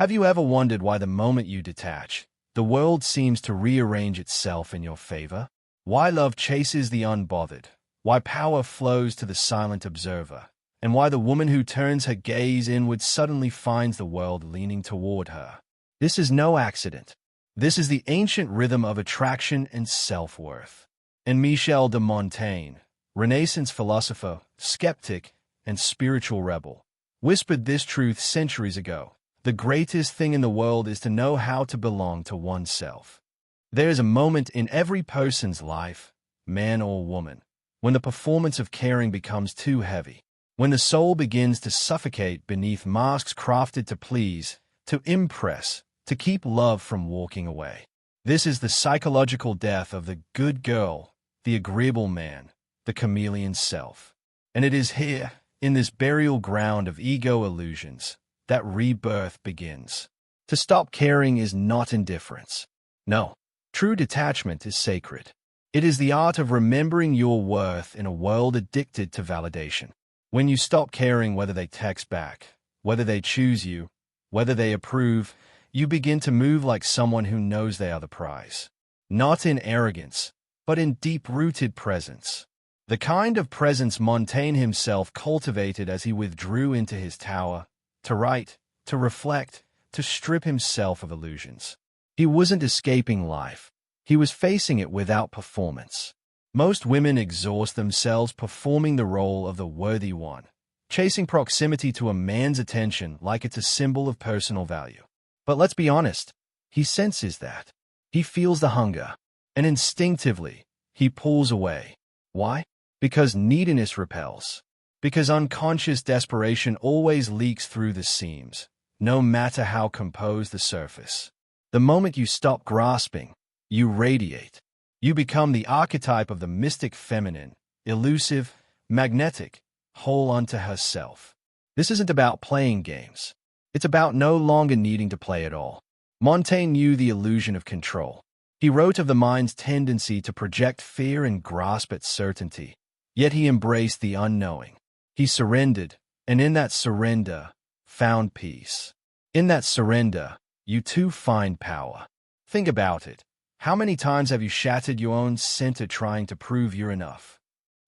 Have you ever wondered why the moment you detach, the world seems to rearrange itself in your favor? Why love chases the unbothered? Why power flows to the silent observer? And why the woman who turns her gaze inward suddenly finds the world leaning toward her? This is no accident. This is the ancient rhythm of attraction and self-worth. And Michel de Montaigne, Renaissance philosopher, skeptic, and spiritual rebel, whispered this truth centuries ago. The greatest thing in the world is to know how to belong to oneself. There is a moment in every person's life, man or woman, when the performance of caring becomes too heavy, when the soul begins to suffocate beneath masks crafted to please, to impress, to keep love from walking away. This is the psychological death of the good girl, the agreeable man, the chameleon self. And it is here, in this burial ground of ego illusions, that rebirth begins. To stop caring is not indifference. No, true detachment is sacred. It is the art of remembering your worth in a world addicted to validation. When you stop caring whether they text back, whether they choose you, whether they approve, you begin to move like someone who knows they are the prize. Not in arrogance, but in deep-rooted presence. The kind of presence Montaigne himself cultivated as he withdrew into his tower, to write, to reflect, to strip himself of illusions. He wasn't escaping life. He was facing it without performance. Most women exhaust themselves performing the role of the worthy one, chasing proximity to a man's attention like it's a symbol of personal value. But let's be honest, he senses that. He feels the hunger, and instinctively, he pulls away. Why? Because neediness repels. Because unconscious desperation always leaks through the seams, no matter how composed the surface. The moment you stop grasping, you radiate. You become the archetype of the mystic feminine, elusive, magnetic, whole unto herself. This isn't about playing games. It's about no longer needing to play at all. Montaigne knew the illusion of control. He wrote of the mind's tendency to project fear and grasp at certainty. Yet he embraced the unknowing. He surrendered, and in that surrender, found peace. In that surrender, you too find power. Think about it. How many times have you shattered your own center trying to prove you're enough?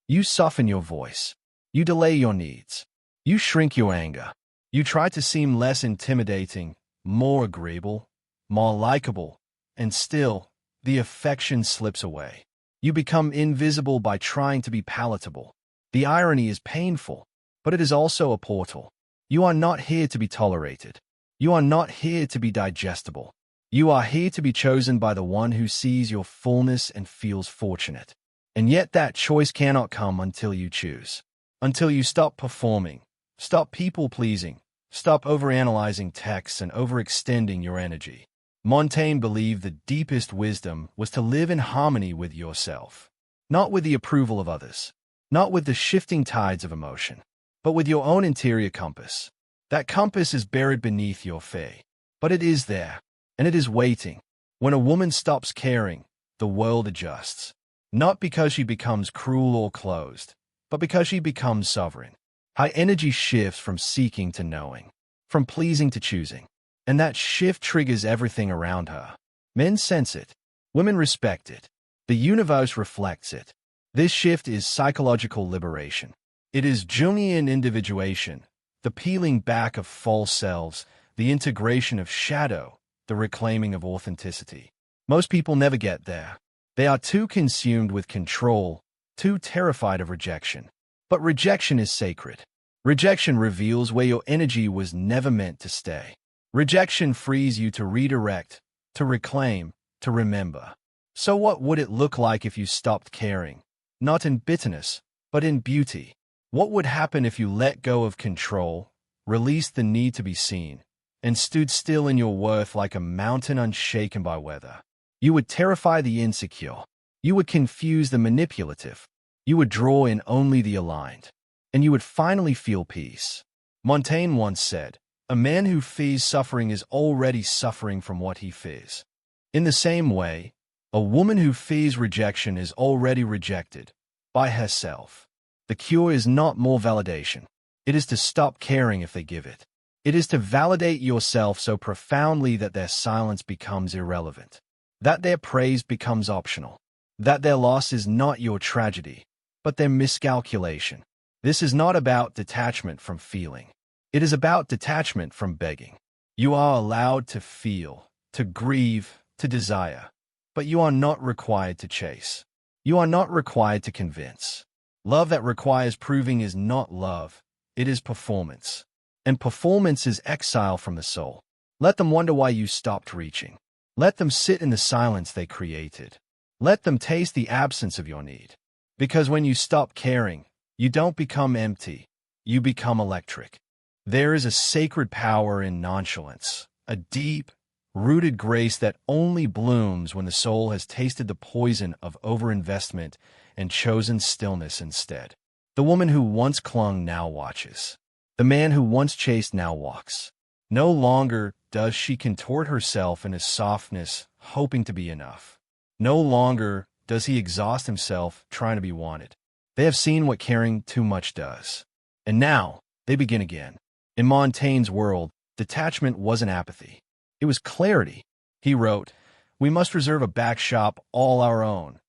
You soften your voice. You delay your needs. You shrink your anger. You try to seem less intimidating, more agreeable, more likable, and still, the affection slips away. You become invisible by trying to be palatable. The irony is painful, but it is also a portal. You are not here to be tolerated. You are not here to be digestible. You are here to be chosen by the one who sees your fullness and feels fortunate. And yet that choice cannot come until you choose. Until you stop performing, stop people-pleasing, stop overanalyzing texts and overextending your energy. Montaigne believed the deepest wisdom was to live in harmony with yourself, not with the approval of others, not with the shifting tides of emotion, but with your own interior compass. That compass is buried beneath your fey, but it is there, and it is waiting. When a woman stops caring, the world adjusts, not because she becomes cruel or closed, but because she becomes sovereign. Her energy shifts from seeking to knowing, from pleasing to choosing, and that shift triggers everything around her. Men sense it. Women respect it. The universe reflects it. This shift is psychological liberation. It is Jungian individuation, the peeling back of false selves, the integration of shadow, the reclaiming of authenticity. Most people never get there. They are too consumed with control, too terrified of rejection. But rejection is sacred. Rejection reveals where your energy was never meant to stay. Rejection frees you to redirect, to reclaim, to remember. So what would it look like if you stopped caring? Not in bitterness, but in beauty. What would happen if you let go of control, released the need to be seen, and stood still in your worth like a mountain unshaken by weather? You would terrify the insecure. You would confuse the manipulative. You would draw in only the aligned. And you would finally feel peace. Montaigne once said, "A man who fears suffering is already suffering from what he fears." In the same way, a woman who fears rejection is already rejected by herself. The cure is not more validation. It is to stop caring if they give it. It is to validate yourself so profoundly that their silence becomes irrelevant, that their praise becomes optional, that their loss is not your tragedy, but their miscalculation. This is not about detachment from feeling. It is about detachment from begging. You are allowed to feel, to grieve, to desire, but you are not required to chase. You are not required to convince. Love that requires proving is not love, it is performance. And performance is exile from the soul. Let them wonder why you stopped reaching. Let them sit in the silence they created. Let them taste the absence of your need. Because when you stop caring, you don't become empty, you become electric. There is a sacred power in nonchalance, a deep, rooted grace that only blooms when the soul has tasted the poison of overinvestment and chosen stillness instead. The woman who once clung now watches. The man who once chased now walks. No longer does she contort herself in his softness, hoping to be enough. No longer does he exhaust himself trying to be wanted. They have seen what caring too much does. And now, they begin again. In Montaigne's world, detachment wasn't apathy. It was clarity. He wrote, "We must reserve a back shop all our own,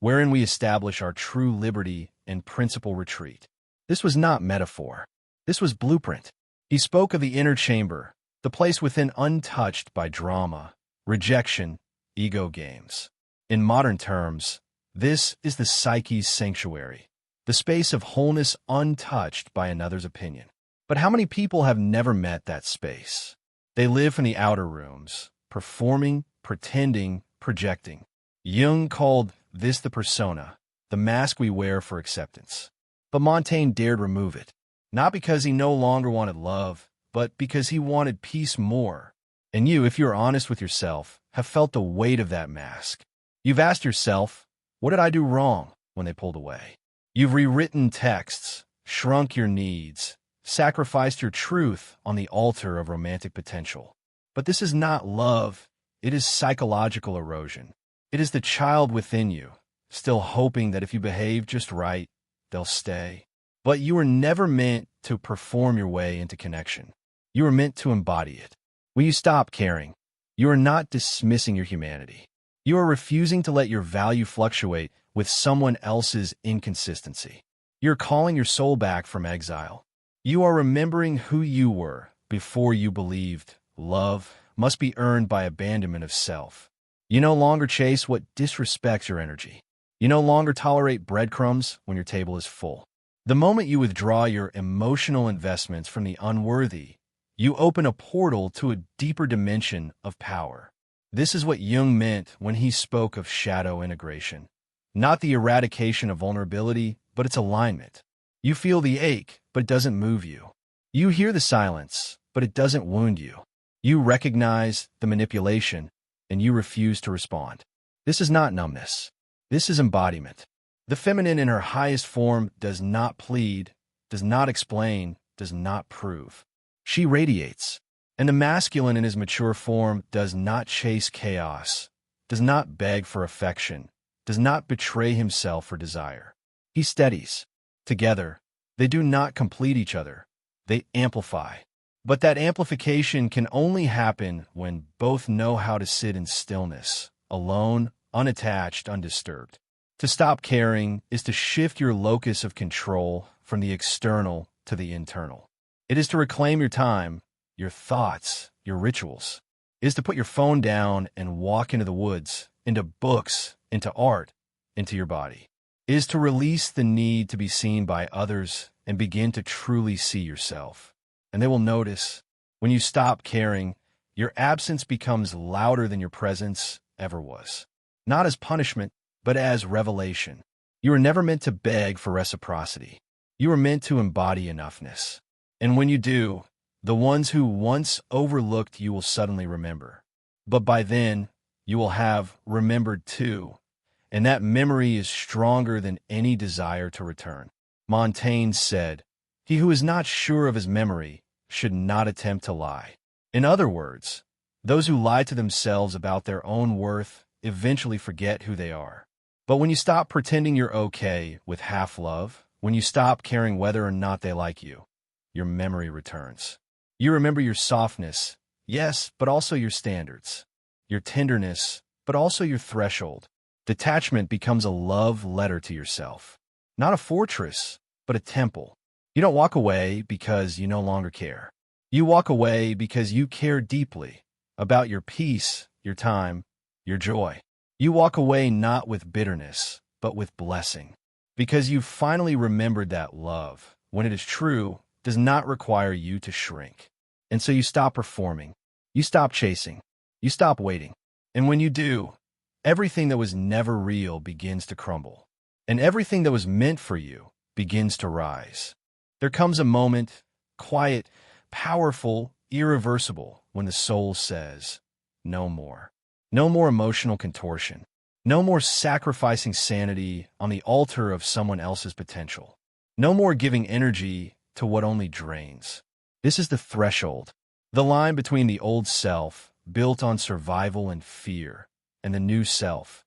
wherein we establish our true liberty and principal retreat." This was not metaphor. This was blueprint. He spoke of the inner chamber, the place within untouched by drama, rejection, ego games. In modern terms, this is the psyche's sanctuary, the space of wholeness untouched by another's opinion. But how many people have never met that space? They live from the outer rooms, performing, pretending, projecting. Jung called this the persona, the mask we wear for acceptance. But Montaigne dared remove it. Not because he no longer wanted love, but because he wanted peace more. And you, if you're honest with yourself, have felt the weight of that mask. You've asked yourself, what did I do wrong when they pulled away? You've rewritten texts, shrunk your needs, sacrificed your truth on the altar of romantic potential. But this is not love, it is psychological erosion. It is the child within you, still hoping that if you behave just right, they'll stay. But you were never meant to perform your way into connection. You were meant to embody it. When you stop caring, you are not dismissing your humanity. You are refusing to let your value fluctuate with someone else's inconsistency. You're calling your soul back from exile. You are remembering who you were before you believed love must be earned by abandonment of self. You no longer chase what disrespects your energy. You no longer tolerate breadcrumbs when your table is full. The moment you withdraw your emotional investments from the unworthy, you open a portal to a deeper dimension of power. This is what Jung meant when he spoke of shadow integration. Not the eradication of vulnerability, but its alignment. You feel the ache, but it doesn't move you. You hear the silence, but it doesn't wound you. You recognize the manipulation, and you refuse to respond. This is not numbness. This is embodiment. The feminine in her highest form does not plead, does not explain, does not prove. She radiates. And the masculine in his mature form does not chase chaos, does not beg for affection, does not betray himself for desire. He steadies. Together, they do not complete each other. They amplify. But that amplification can only happen when both know how to sit in stillness, alone, unattached, undisturbed. To stop caring is to shift your locus of control from the external to the internal. It is to reclaim your time, your thoughts, your rituals. It is to put your phone down and walk into the woods, into books, into art, into your body. It is to release the need to be seen by others and begin to truly see yourself. And they will notice, when you stop caring, your absence becomes louder than your presence ever was. Not as punishment, but as revelation. You were never meant to beg for reciprocity. You were meant to embody enoughness. And when you do, the ones who once overlooked you will suddenly remember. But by then, you will have remembered too, and that memory is stronger than any desire to return. Montaigne said, "He who is not sure of his memory should not attempt to lie." In other words, those who lie to themselves about their own worth eventually forget who they are. But when you stop pretending you're okay with half love, when you stop caring whether or not they like you, your memory returns. You remember your softness, yes, but also your standards. Your tenderness, but also your threshold. Detachment becomes a love letter to yourself. Not a fortress, but a temple. You don't walk away because you no longer care. You walk away because you care deeply about your peace, your time, your joy. You walk away not with bitterness, but with blessing. Because you've finally remembered that love, when it is true, does not require you to shrink. And so you stop performing. You stop chasing. You stop waiting. And when you do, everything that was never real begins to crumble. And everything that was meant for you begins to rise. There comes a moment, quiet, powerful, irreversible, when the soul says, no more. No more emotional contortion. No more sacrificing sanity on the altar of someone else's potential. No more giving energy to what only drains. This is the threshold, the line between the old self, built on survival and fear, and the new self,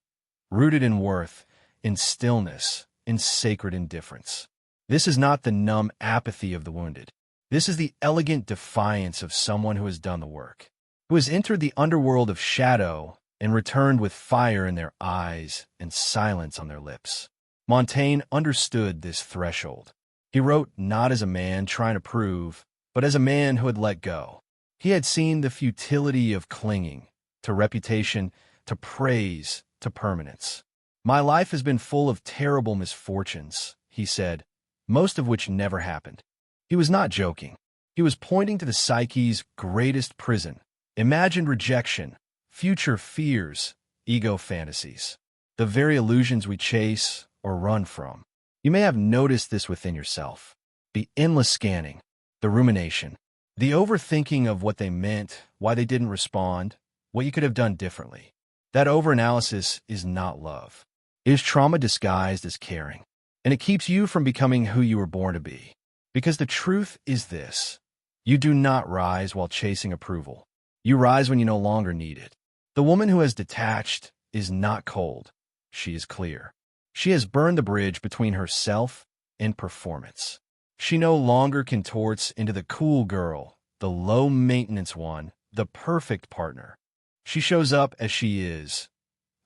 rooted in worth, in stillness, in sacred indifference. This is not the numb apathy of the wounded. This is the elegant defiance of someone who has done the work, who has entered the underworld of shadow and returned with fire in their eyes and silence on their lips. Montaigne understood this threshold. He wrote not as a man trying to prove, but as a man who had let go. He had seen the futility of clinging to reputation, to praise, to permanence. My life has been full of terrible misfortunes, he said, most of which never happened. He was not joking. He was pointing to the psyche's greatest prison, imagined rejection, future fears, ego fantasies, the very illusions we chase or run from. You may have noticed this within yourself. The endless scanning, the rumination, the overthinking of what they meant, why they didn't respond, what you could have done differently. That overanalysis is not love. It is trauma disguised as caring, and it keeps you from becoming who you were born to be. Because the truth is this: you do not rise while chasing approval. You rise when you no longer need it. The woman who has detached is not cold. She is clear. She has burned the bridge between herself and performance. She no longer contorts into the cool girl, the low-maintenance one, the perfect partner. She shows up as she is,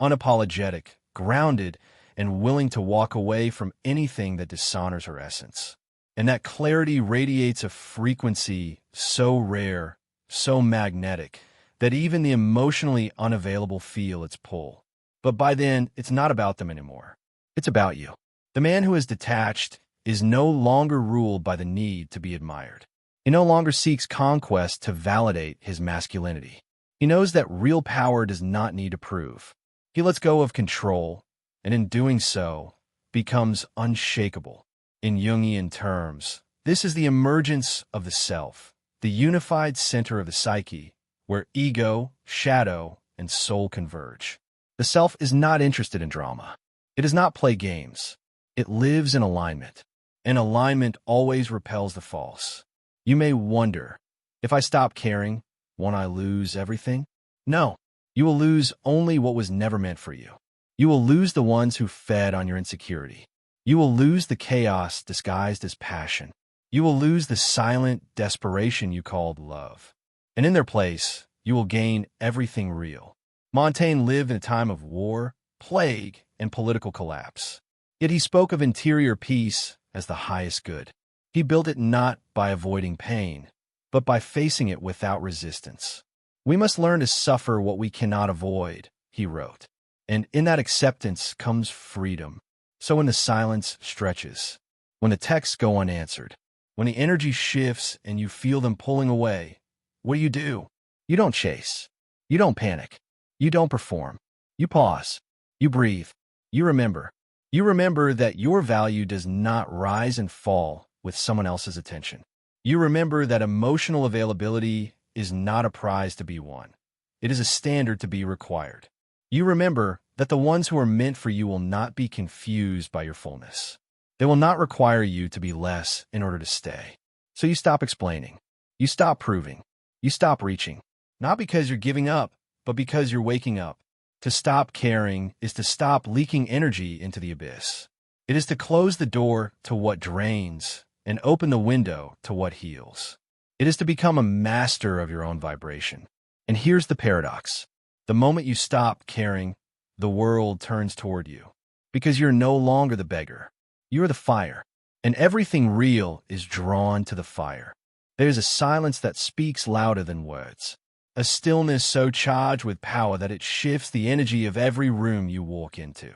unapologetic, grounded, and willing to walk away from anything that dishonors her essence. And that clarity radiates a frequency so rare, so magnetic, that even the emotionally unavailable feel its pull. But by then, it's not about them anymore. It's about you. The man who is detached is no longer ruled by the need to be admired. He no longer seeks conquest to validate his masculinity. He knows that real power does not need to prove. He lets go of control, and in doing so, becomes unshakable. In Jungian terms, this is the emergence of the self, the unified center of the psyche, where ego, shadow, and soul converge. The self is not interested in drama. It does not play games. It lives in alignment. And alignment always repels the false. You may wonder, if I stop caring, won't I lose everything? No, you will lose only what was never meant for you. You will lose the ones who fed on your insecurity. You will lose the chaos disguised as passion. You will lose the silent desperation you called love. And in their place, you will gain everything real. Montaigne lived in a time of war, plague, and political collapse. Yet he spoke of interior peace as the highest good. He built it not by avoiding pain, but by facing it without resistance. We must learn to suffer what we cannot avoid, he wrote. And in that acceptance comes freedom. So when the silence stretches, when the texts go unanswered, when the energy shifts and you feel them pulling away, what do? You don't chase. You don't panic. You don't perform. You pause. You breathe. You remember. You remember that your value does not rise and fall with someone else's attention. You remember that emotional availability is not a prize to be won. It is a standard to be required. You remember that the ones who are meant for you will not be confused by your fullness. They will not require you to be less in order to stay. So you stop explaining. You stop proving. You stop reaching. Not because you're giving up, but because you're waking up. To stop caring is to stop leaking energy into the abyss. It is to close the door to what drains and open the window to what heals. It is to become a master of your own vibration. And here's the paradox. The moment you stop caring, the world turns toward you. Because you're no longer the beggar. You're the fire. And everything real is drawn to the fire. There's a silence that speaks louder than words. A stillness so charged with power that it shifts the energy of every room you walk into.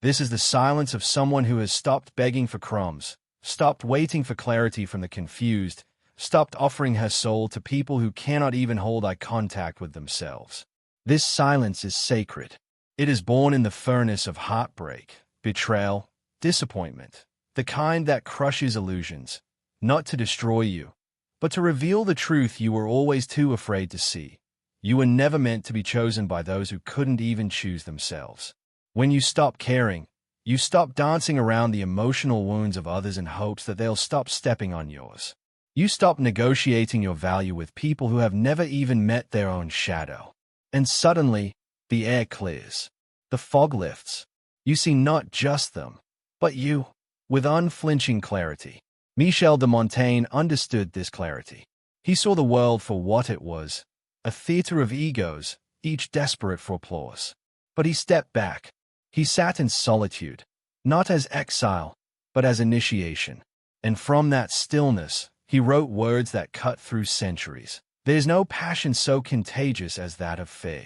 This is the silence of someone who has stopped begging for crumbs, stopped waiting for clarity from the confused, stopped offering her soul to people who cannot even hold eye contact with themselves. This silence is sacred. It is born in the furnace of heartbreak, betrayal, disappointment, the kind that crushes illusions, not to destroy you, but to reveal the truth you were always too afraid to see. You were never meant to be chosen by those who couldn't even choose themselves. When you stop caring, you stop dancing around the emotional wounds of others in hopes that they'll stop stepping on yours. You stop negotiating your value with people who have never even met their own shadow. And suddenly, the air clears. The fog lifts. You see not just them, but you, with unflinching clarity. Michel de Montaigne understood this clarity. He saw the world for what it was, a theater of egos, each desperate for applause. But he stepped back. He sat in solitude, not as exile, but as initiation. And from that stillness, he wrote words that cut through centuries. There's no passion so contagious as that of fear.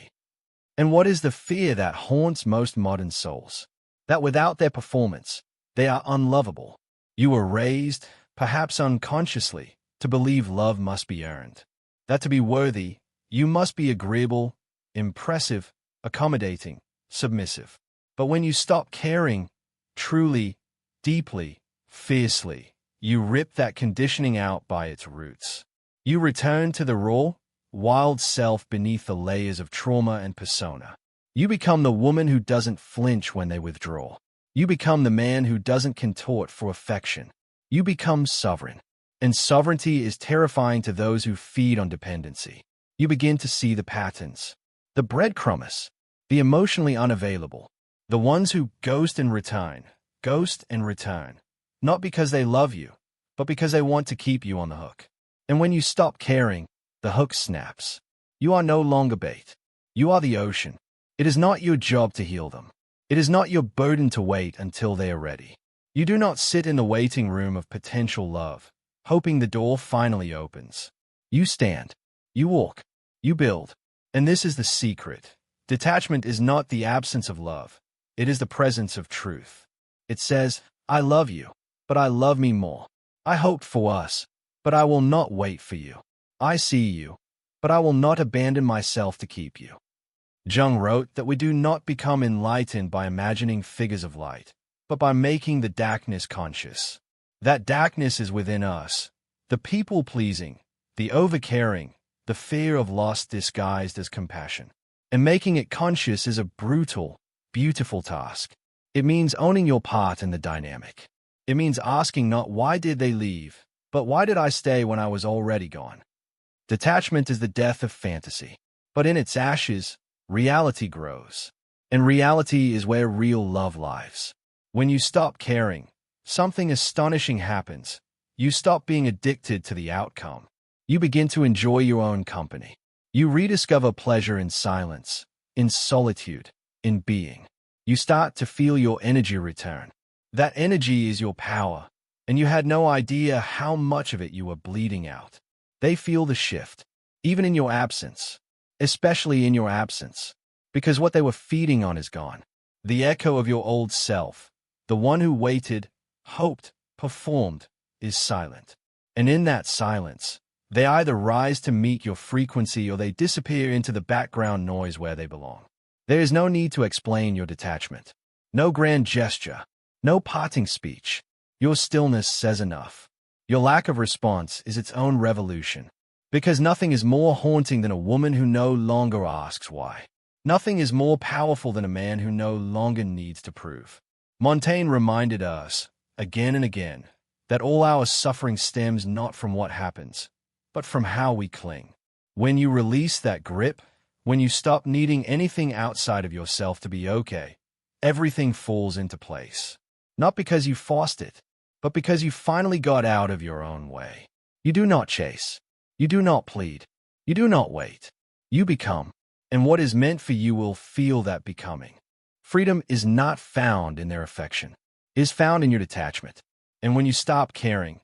And what is the fear that haunts most modern souls? That without their performance, they are unlovable. You were raised, perhaps unconsciously, to believe love must be earned. That to be worthy, you must be agreeable, impressive, accommodating, submissive. But when you stop caring, truly, deeply, fiercely, you rip that conditioning out by its roots. You return to the raw, wild self beneath the layers of trauma and persona. You become the woman who doesn't flinch when they withdraw. You become the man who doesn't contort for affection. You become sovereign. And sovereignty is terrifying to those who feed on dependency. You begin to see the patterns. The breadcrumbs, the emotionally unavailable, the ones who ghost and return, not because they love you, but because they want to keep you on the hook. And when you stop caring, the hook snaps. You are no longer bait. You are the ocean. It is not your job to heal them. It is not your burden to wait until they are ready. You do not sit in the waiting room of potential love, hoping the door finally opens. You stand. You walk. You build. And this is the secret. Detachment is not the absence of love. It is the presence of truth. It says, I love you, but I love me more. I hoped for us, but I will not wait for you. I see you, but I will not abandon myself to keep you. Jung wrote that we do not become enlightened by imagining figures of light, but by making the darkness conscious. That darkness is within us, the people-pleasing, the overcaring, the fear of loss disguised as compassion. And making it conscious is a brutal, beautiful task. It means owning your part in the dynamic. It means asking not why did they leave, but why did I stay when I was already gone? Detachment is the death of fantasy, but in its ashes, reality grows. And reality is where real love lies. When you stop caring, something astonishing happens. You stop being addicted to the outcome. You begin to enjoy your own company. You rediscover pleasure in silence, in solitude, in being. You start to feel your energy return. That energy is your power, and you had no idea how much of it you were bleeding out. They feel the shift, even in your absence, especially in your absence, because what they were feeding on is gone. The echo of your old self, the one who waited, hoped, performed, is silent. And in that silence, they either rise to meet your frequency or they disappear into the background noise where they belong. There is no need to explain your detachment. No grand gesture. No parting speech. Your stillness says enough. Your lack of response is its own revolution. Because nothing is more haunting than a woman who no longer asks why. Nothing is more powerful than a man who no longer needs to prove. Montaigne reminded us, again and again, that all our suffering stems not from what happens, but from how we cling. When you release that grip, when you stop needing anything outside of yourself to be okay, everything falls into place. Not because you forced it, but because you finally got out of your own way. You do not chase. You do not plead. You do not wait. You become. And what is meant for you will feel that becoming. Freedom is not found in their affection. It is found in your detachment. And when you stop caring,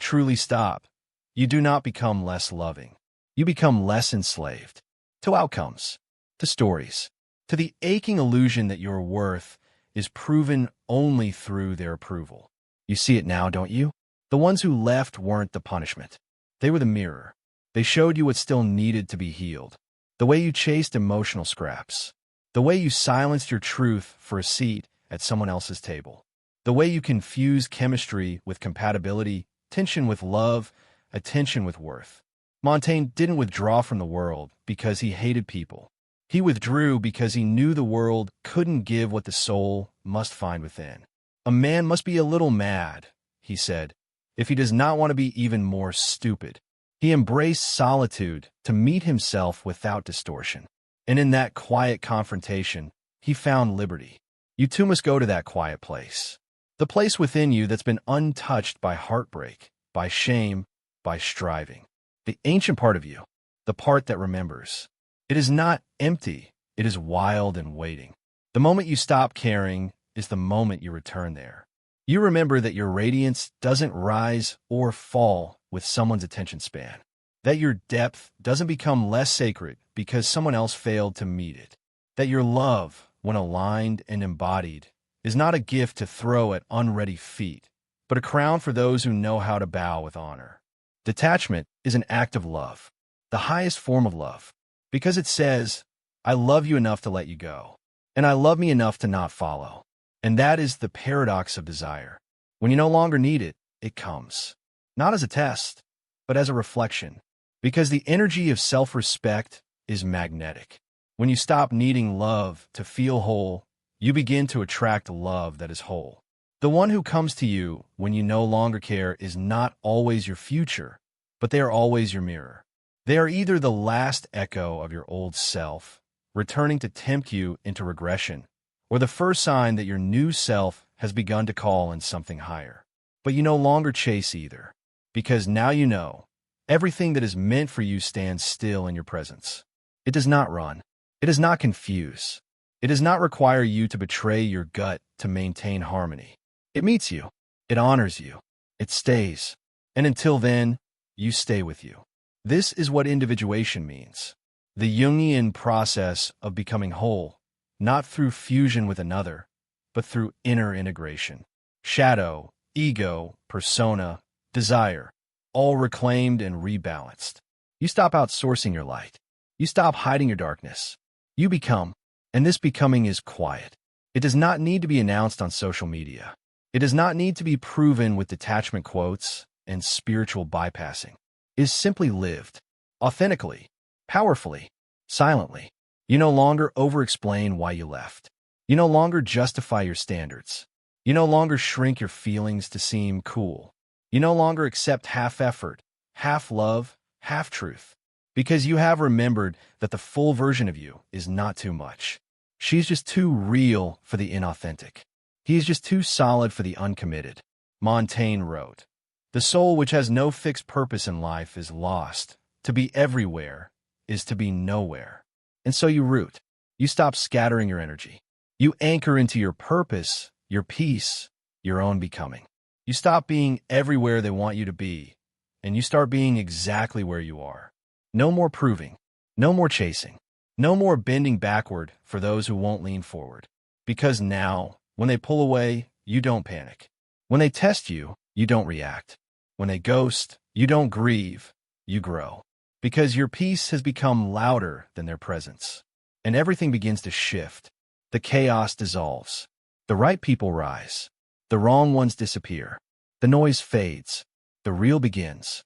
truly stop, you do not become less loving. You become less enslaved to outcomes, to stories, to the aching illusion that your worth is proven only through their approval. You see it now, don't you? The ones who left weren't the punishment. They were the mirror. They showed you what still needed to be healed. The way you chased emotional scraps. The way you silenced your truth for a seat at someone else's table. The way you confused chemistry with compatibility, tension with love, attention with worth. Montaigne didn't withdraw from the world because he hated people. He withdrew because he knew the world couldn't give what the soul must find within. A man must be a little mad, he said, if he does not want to be even more stupid. He embraced solitude to meet himself without distortion. And in that quiet confrontation, he found liberty. You too must go to that quiet place. The place within you that's been untouched by heartbreak, by shame, by striving. The ancient part of you, the part that remembers. It is not empty, it is wild and waiting. The moment you stop caring is the moment you return there. You remember that your radiance doesn't rise or fall with someone's attention span. That your depth doesn't become less sacred because someone else failed to meet it. That your love, when aligned and embodied, is not a gift to throw at unready feet, but a crown for those who know how to bow with honor. Detachment is an act of love, the highest form of love, because it says, I love you enough to let you go, and I love me enough to not follow. And that is the paradox of desire. When you no longer need it, it comes. Not as a test, but as a reflection. Because the energy of self-respect is magnetic. When you stop needing love to feel whole, you begin to attract love that is whole. The one who comes to you when you no longer care is not always your future, but they are always your mirror. They are either the last echo of your old self, returning to tempt you into regression, or the first sign that your new self has begun to call in something higher. But you no longer chase either, because now you know everything that is meant for you stands still in your presence. It does not run. It does not confuse. It does not require you to betray your gut to maintain harmony. It meets you. It honors you. It stays. And until then, you stay with you. This is what individuation means. The Jungian process of becoming whole, not through fusion with another, but through inner integration. Shadow, ego, persona, desire, all reclaimed and rebalanced. You stop outsourcing your light. You stop hiding your darkness. You become, and this becoming is quiet. It does not need to be announced on social media. It does not need to be proven with detachment quotes and spiritual bypassing. It is simply lived, authentically, powerfully, silently. You no longer over-explain why you left. You no longer justify your standards. You no longer shrink your feelings to seem cool. You no longer accept half effort, half love, half truth. Because you have remembered that the full version of you is not too much. She's just too real for the inauthentic. He is just too solid for the uncommitted. Montaigne wrote, "The soul which has no fixed purpose in life is lost. To be everywhere is to be nowhere." And so you root. You stop scattering your energy. You anchor into your purpose, your peace, your own becoming. You stop being everywhere they want you to be, and you start being exactly where you are. No more proving. No more chasing. No more bending backward for those who won't lean forward. Because now, when they pull away, you don't panic. When they test you, you don't react. When they ghost, you don't grieve, you grow. Because your peace has become louder than their presence. And everything begins to shift. The chaos dissolves. The right people rise. The wrong ones disappear. The noise fades. The real begins.